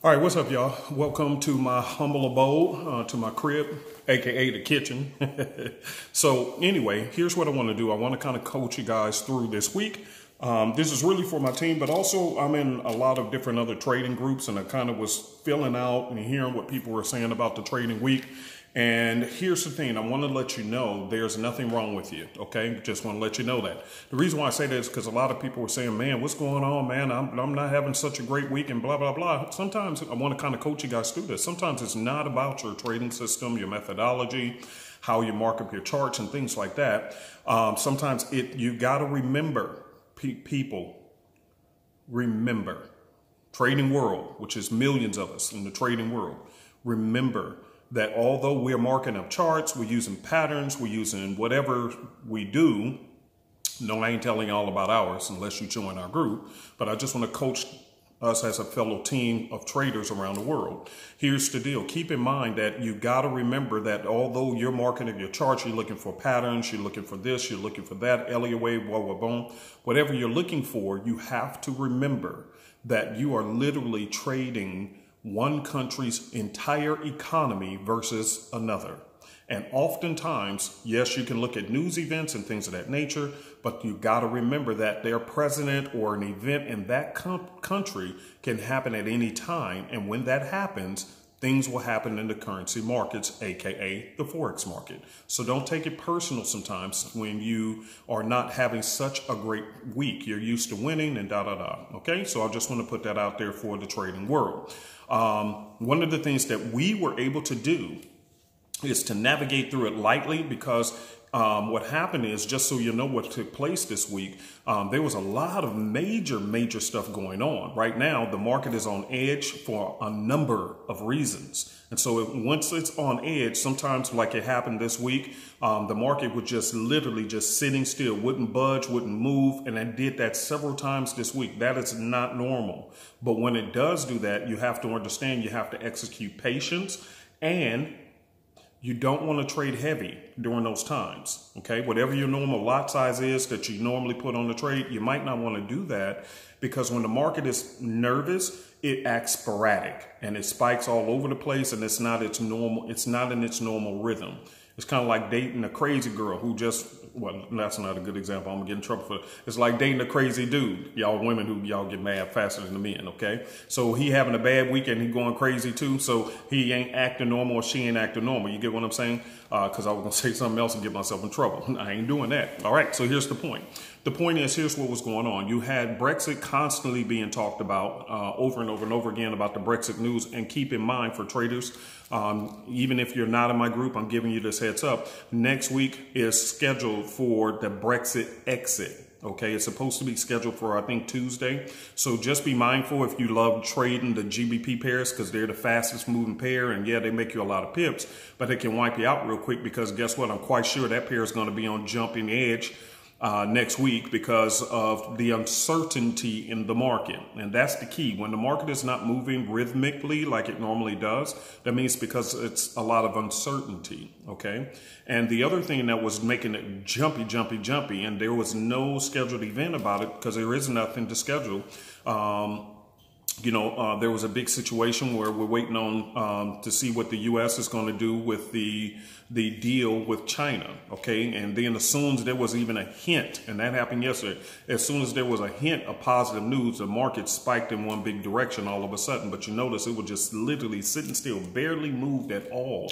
All right, what's up, y'all? Welcome to my humble abode, to my crib, aka the kitchen. So anyway, here's what I want to do. I want to kind of coach you guys through this week. This is really for my team, but also I'm in a lot of different other trading groups, and I kind of was filling out and hearing what people were saying about the trading week. And here's the thing, I want to let you know there's nothing wrong with you, okay? Just want to let you know that. The reason why I say that is because a lot of people were saying, man, what's going on, man? I'm not having such a great week and blah, blah, blah. Sometimes I want to kind of coach you guys through this. Sometimes it's not about your trading system, your methodology, how you mark up your charts and things like that. Sometimes you got to remember, people, remember, trading world, which is millions of us in the trading world, remember that although we're marking up charts, we're using patterns, we're using whatever we do. No, I ain't telling you all about ours unless you join our group, but I just want to coach us as a fellow team of traders around the world. Here's the deal. Keep in mind that you got to remember that although you're marking up your charts, you're looking for patterns, you're looking for this, you're looking for that, Elliott wave, blah, blah, blah. Whatever you're looking for, you have to remember that you are literally trading one country's entire economy versus another. And oftentimes, yes, you can look at news events and things of that nature, but you got to remember that their president or an event in that country can happen at any time. And when that happens, things will happen in the currency markets, aka the Forex market. So don't take it personal sometimes when you are not having such a great week. You're used to winning and okay? So I just want to put that out there for the trading world. One of the things that we were able to do is to navigate through it lightly because what happened is, just so you know what took place this week, there was a lot of major stuff going on. Right now, the market is on edge for a number of reasons. And so once it's on edge, sometimes like it happened this week, the market was just literally just sitting still, wouldn't budge, wouldn't move. And I did that several times this week. That is not normal. But when it does do that, you have to understand you have to execute patience, and you don't want to trade heavy during those times, okay? Whatever your normal lot size is that you normally put on the trade, you might not want to do that because when the market is nervous, it acts sporadic and it spikes all over the place, and it's not in its normal rhythm. It's kind of like dating a crazy girl who just, well, that's not a good example. I'm gonna get in trouble for it. It's like dating a crazy dude. Y'all women who y'all get mad faster than the men, okay? So he having a bad weekend, he going crazy too. So he ain't acting normal or she ain't acting normal. You get what I'm saying? Because I was gonna say something else and get myself in trouble. I ain't doing that. All right, so here's the point. The point is, here's what was going on. You had Brexit constantly being talked about over and over and over again about the Brexit news. And keep in mind for traders, even if you're not in my group, I'm giving you this heads up. Next week is scheduled for the Brexit exit. Okay, it's supposed to be scheduled for, I think, Tuesday. So just be mindful if you love trading the GBP pairs, because they're the fastest moving pair. And yeah, they make you a lot of pips, but they can wipe you out real quick because guess what? I'm quite sure that pair is going to be on jumping edge next week because of the uncertainty in the market. And that's the key. When the market is not moving rhythmically like it normally does, that means because it's a lot of uncertainty, okay? And the other thing that was making it jumpy, and there was no scheduled event about it because there is nothing to schedule. There was a big situation where we're waiting on to see what the U.S. is going to do with the deal with China, okay? And then as soon as there was even a hint, and that happened yesterday, as soon as there was a hint of positive news, the market spiked in one big direction all of a sudden. But you notice it was just literally sitting still, barely moved at all.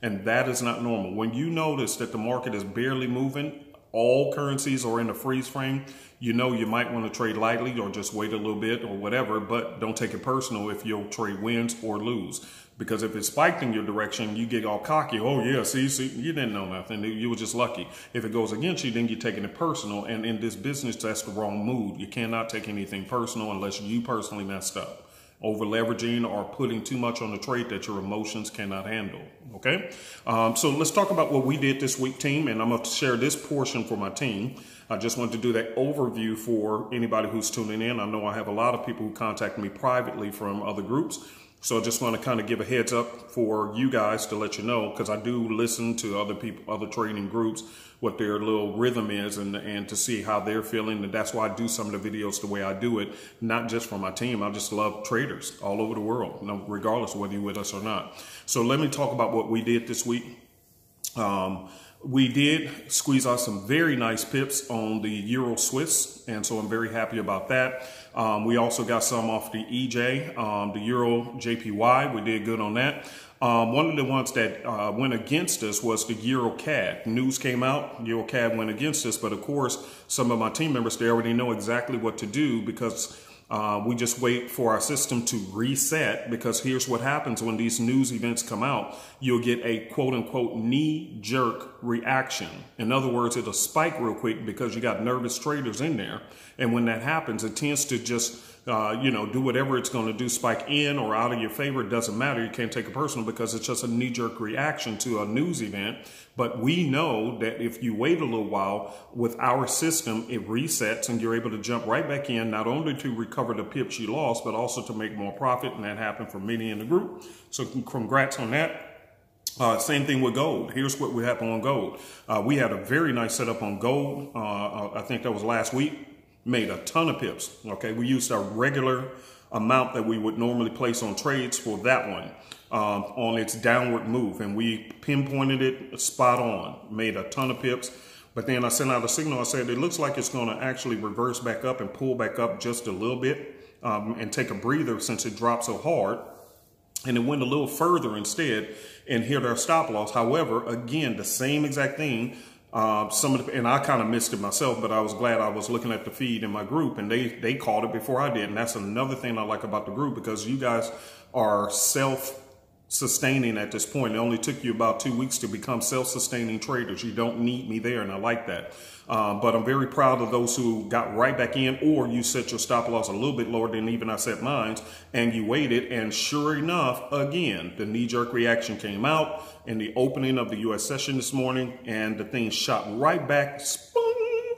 And that is not normal. When you notice that the market is barely moving, all currencies are in a freeze frame, you know you might want to trade lightly or just wait a little bit or whatever, but don't take it personal if your trade wins or lose. Because if it spiked in your direction, you get all cocky. Oh yeah, see, you didn't know nothing. You were just lucky. If it goes against you, then you're taking it personal. And in this business, that's the wrong mood. You cannot take anything personal unless you personally messed up. Over leveraging or putting too much on the trade that your emotions cannot handle. Okay, so let's talk about what we did this week, team, and I'm going to share this portion for my team. I just wanted to do that overview for anybody who's tuning in. I know I have a lot of people who contact me privately from other groups, So I just want to kind of give a heads up for you guys to let you know, because I do listen to other people, other trading groups, what their little rhythm is, and to see how they're feeling. And that's why I do some of the videos the way I do it, not just for my team. I just love traders all over the world, regardless of whether you're with us or not. So let me talk about what we did this week. We did squeeze out some very nice pips on the Euro Swiss, and so I'm very happy about that. We also got some off the EJ, the Euro JPY. We did good on that. One of the ones that went against us was the Euro CAD. News came out, Euro CAD went against us, but of course, some of my team members, they already know exactly what to do, because we just wait for our system to reset, because here's what happens when these news events come out. You'll get a quote unquote knee-jerk reaction. In other words, it'll spike real quick because you got nervous traders in there. And when that happens, it tends to just, do whatever it's going to do, spike in or out of your favor. It doesn't matter. You can't take it personal because it's just a knee-jerk reaction to a news event. But we know that if you wait a little while with our system, it resets and you're able to jump right back in, not only to recover the pips you lost, but also to make more profit. And that happened for many in the group. So congrats on that. Same thing with gold. Here's what happened on gold. We had a very nice setup on gold. I think that was last week. Made a ton of pips. Okay, we used our regular amount that we would normally place on trades for that one on its downward move, and we pinpointed it spot on. Made a ton of pips. But then I sent out a signal. I said it looks like it's going to actually reverse back up and pull back up just a little bit and take a breather since it dropped so hard. And it went a little further instead and hit our stop loss. However, again, the same exact thing. And I kind of missed it myself, but I was glad I was looking at the feed in my group, and they caught it before I did. And that's another thing I like about the group, because you guys are self-sustaining at this point. It only took you about 2 weeks to become self-sustaining traders. You don't need me there, and I like that. But I'm very proud of those who got right back in, or you set your stop loss a little bit lower than even I set mine, and you waited. And sure enough, again, the knee-jerk reaction came out in the opening of the U.S. session this morning, and the thing shot right back, spun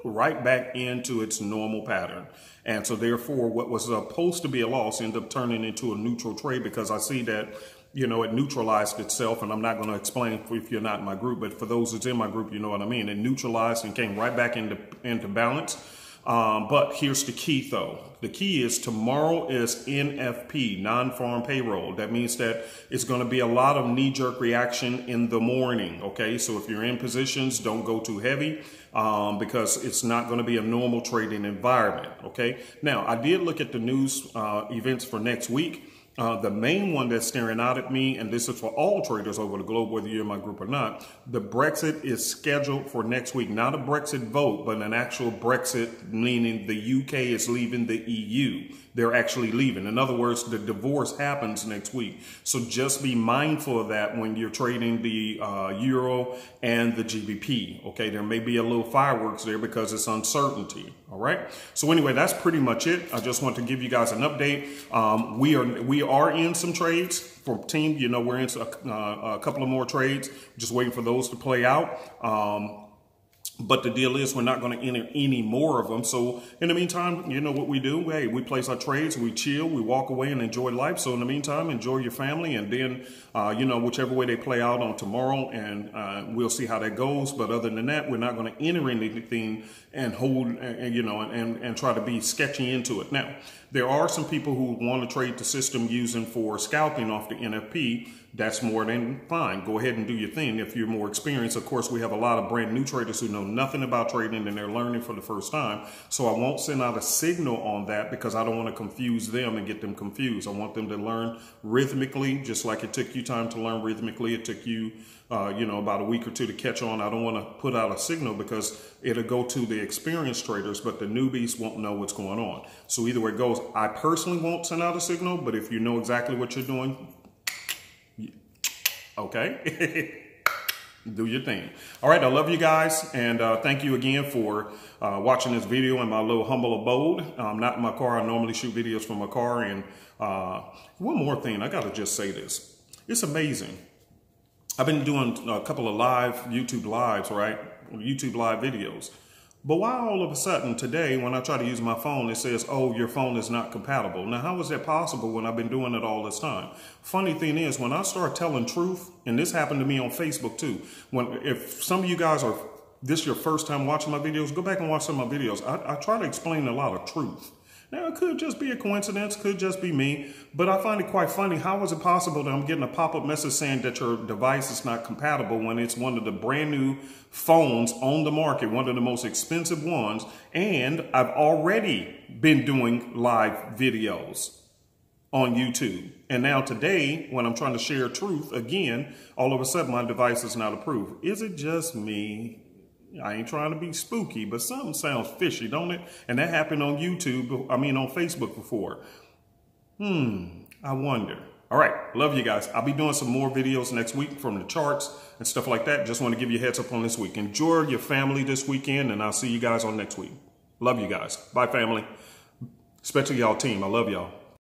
right back into its normal pattern. And so therefore, what was supposed to be a loss ended up turning into a neutral trade, because I see that, it neutralized itself. And I'm not going to explain if you're not in my group, but for those that's in my group, you know what I mean. It neutralized and came right back into balance. But here's the key, though. The key is tomorrow is NFP, non-farm payroll. That means that it's going to be a lot of knee-jerk reaction in the morning. Okay, so if you're in positions, don't go too heavy because it's not going to be a normal trading environment. Okay, now I did look at the news events for next week. The main one that's staring out at me, and this is for all traders over the globe, whether you're in my group or not, the Brexit is scheduled for next week. Not a Brexit vote, but an actual Brexit, meaning the UK is leaving the EU. They're actually leaving. In other words, the divorce happens next week. So just be mindful of that when you're trading the Euro and the GBP. Okay, there may be a little fireworks there because it's uncertainty. All right. So anyway, that's pretty much it. I just want to give you guys an update. We are in some trades for team. We're in a couple of more trades. Just waiting for those to play out. But the deal is we're not going to enter any more of them. So in the meantime, you know what we do? Hey, we place our trades, we chill, we walk away and enjoy life. So in the meantime, enjoy your family. And then, whichever way they play out on tomorrow, and we'll see how that goes. But other than that, we're not going to enter anything and hold, and try to be sketchy into it. Now, there are some people who want to trade the system using for scalping off the NFP. That's more than fine. Go ahead and do your thing if you're more experienced. Of course, we have a lot of brand new traders who know nothing about trading and they're learning for the first time. So I won't send out a signal on that because I don't want to confuse them and get them confused. I want them to learn rhythmically, just like it took you time to learn rhythmically. It took you, about a week or two to catch on. I don't want to put out a signal because it'll go to the experienced traders, but the newbies won't know what's going on. So either way it goes, I personally won't send out a signal, but if you know exactly what you're doing, okay, do your thing. All right, I love you guys, and thank you again for watching this video in my little humble abode. I'm not in my car. I normally shoot videos from my car. And one more thing, I got to just say this. It's amazing. I've been doing a couple of YouTube lives, right? YouTube live videos. But why all of a sudden today, when I try to use my phone, it says, oh, your phone is not compatible. Now, how is that possible when I've been doing it all this time? Funny thing is, when I start telling truth, and this happened to me on Facebook too, if some of you guys are, this is your first time watching my videos, go back and watch some of my videos. I try to explain a lot of truth. Now, it could just be a coincidence, could just be me, but I find it quite funny. How is it possible that I'm getting a pop-up message saying that your device is not compatible when it's one of the brand new phones on the market, one of the most expensive ones, and I've already been doing live videos on YouTube. And now today, when I'm trying to share truth again, all of a sudden my device is not approved. Is it just me? I ain't trying to be spooky, but something sounds fishy, don't it? And that happened on YouTube, on Facebook before. I wonder. All right, love you guys. I'll be doing some more videos next week from the charts and stuff like that. Just want to give you a heads up on this week. Enjoy your family this weekend, and I'll see you guys on next week. Love you guys. Bye, family. Especially y'all team. I love y'all.